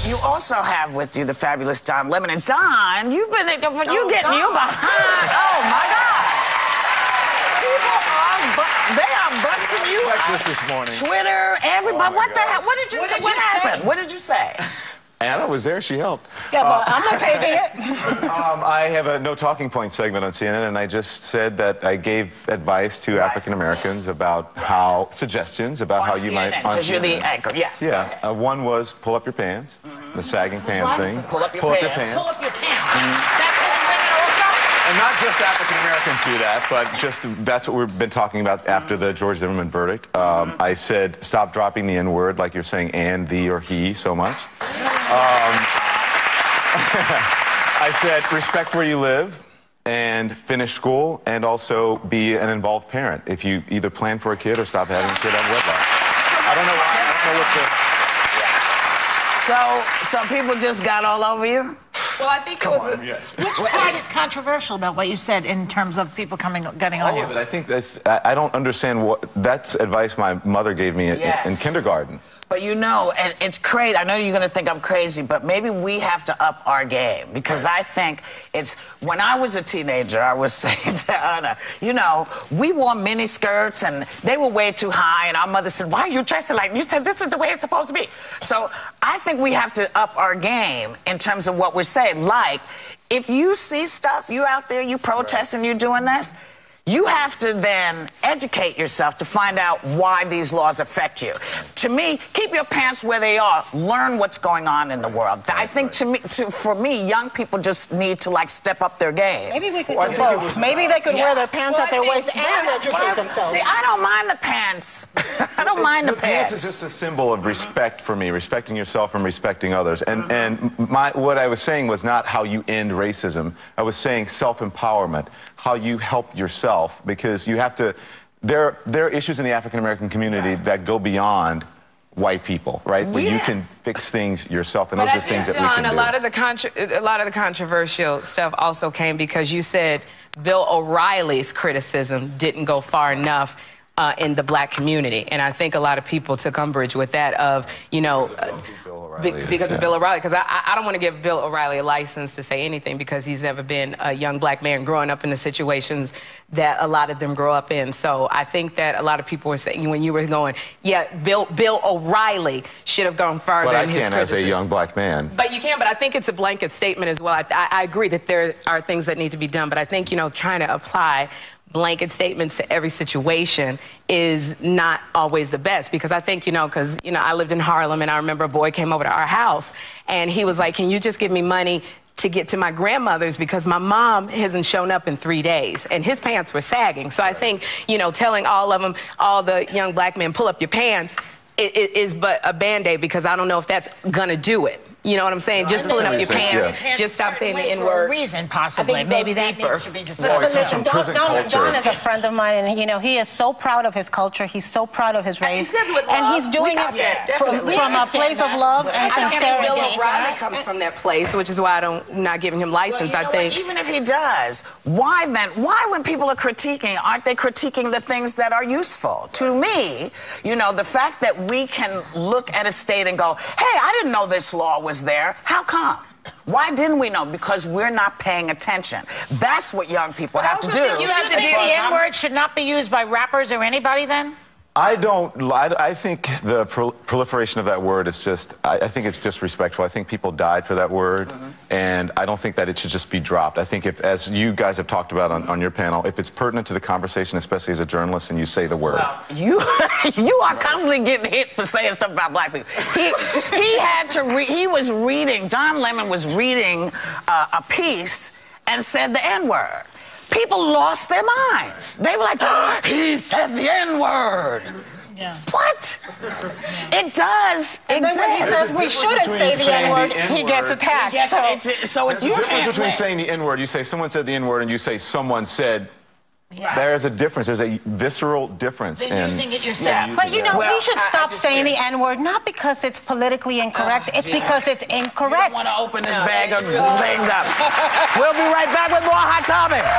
You also have with you the fabulous Don Lemon. And Don, you've been, you getting you behind. Oh, my God. They are busting you up. This morning. Twitter, everybody. What the hell? What did you say? What happened? What did you say? Anna was there. She helped. Yeah, well, I'm not taking it. I have a no talking point segment on CNN, and I just said that I gave advice to African Americans about suggestions about how you might. Because you're the anchor. Yes. Yeah. One was pull up your pants, the sagging pants thing. Pull up your pants. Pull up your pants. And not just African Americans do that, but just that's what we've been talking about after the George Zimmerman verdict. I said, stop dropping the N-word like you're saying and, the, or he so much. I said, respect where you live and finish school and also be an involved parent. If you either plan for a kid or stop having a kid out of wedlock. I don't know what So people just got all over you? Well, I think it was. Yes. Which part is controversial about what you said in terms of people getting on you? All of it. I think that I don't understand that's advice my mother gave me in kindergarten. But you know, and it's crazy. I know you're going to think I'm crazy, but maybe we have to up our game because I think when I was a teenager, I was saying to Ana, you know, we wore mini skirts and they were way too high, and our mother said, why are you dressing like? And you said, this is the way it's supposed to be. So I think we have to up our game in terms of what we're saying. Like, if you see stuff, you out there, you protesting, you're doing this, you have to then educate yourself to find out why these laws affect you. To me, keep your pants where they are. Learn what's going on in the world. I think for me, young people just need to like step up their game. Maybe we could do both. Maybe they could wear their pants at their waist and educate themselves. See, I don't mind the pants. I don't mind the pants. Pants is just a symbol of respect for me, respecting yourself and respecting others. And what I was saying was not how you end racism. I was saying self-empowerment, how you help yourself, because you have to. There are issues in the African American community that go beyond white people, right? That you can fix things yourself, and those are things that we can do. A lot of the controversial stuff also came because you said Bill O'Reilly's criticism didn't go far enough in the black community, and I think a lot of people took umbrage with that. Because of Bill O'Reilly, because I don't want to give Bill O'Reilly a license to say anything because he's never been a young black man growing up in the situations that a lot of them grow up in. So I think that a lot of people were saying when you were going, yeah, Bill O'Reilly should have gone further in his criticism. But I can as a young black man. But you can, but I think it's a blanket statement as well. I agree that there are things that need to be done, but I think, you know, trying to apply blanket statements to every situation is not always the best, because I think, you know, because, you know, I lived in Harlem and I remember a boy came over to our house and he was like, can you just give me money to get to my grandmother's because my mom hasn't shown up in 3 days, and his pants were sagging. So I think, you know, telling all of them, all the young black men, pull up your pants is but a Band-Aid, because I don't know if that's gonna do it. You know what I'm saying? Just pulling up your pants. Just stop saying the N-word. For a reason, possibly. Maybe that needs to be discussed. But listen, Don is a friend of mine, and you know he is so proud of his culture. He's so proud of his race, and he's doing it from a place of love and sincerity. Bill O'Reilly comes from that place, which is why I'm not giving him license. Well, I think even if he does, why then? Why, when people are critiquing, aren't they critiquing the things that are useful? To me, you know, the fact that we can look at a state and go, "Hey, I didn't know this law was there. How come? Why didn't we know? Because we're not paying attention." That's what young people have to do. You have to do the N-word should not be used by rappers or anybody then? I think the proliferation of that word is just, I think it's disrespectful. I think people died for that word, and I don't think that it should just be dropped. I think if, as you guys have talked about on your panel, if it's pertinent to the conversation, especially as a journalist, and you say the word. Well, you are constantly getting hit for saying stuff about black people. He was reading, Don Lemon was reading a piece and said the N-word. People lost their minds. They were like, oh, he said the N-word. Yeah. What? Yeah. It does exist. And then when he says we shouldn't say the N-word, he gets attacked. So it's the difference between saying the N-word, you say someone said the N-word, and you say someone said. Yeah. There is a difference. There's a visceral difference in using it yourself. But you know, we should stop saying the N-word, not because it's politically incorrect. It's because it's incorrect. You don't want to open this bag of things up. We'll be right back with more Hot Topics.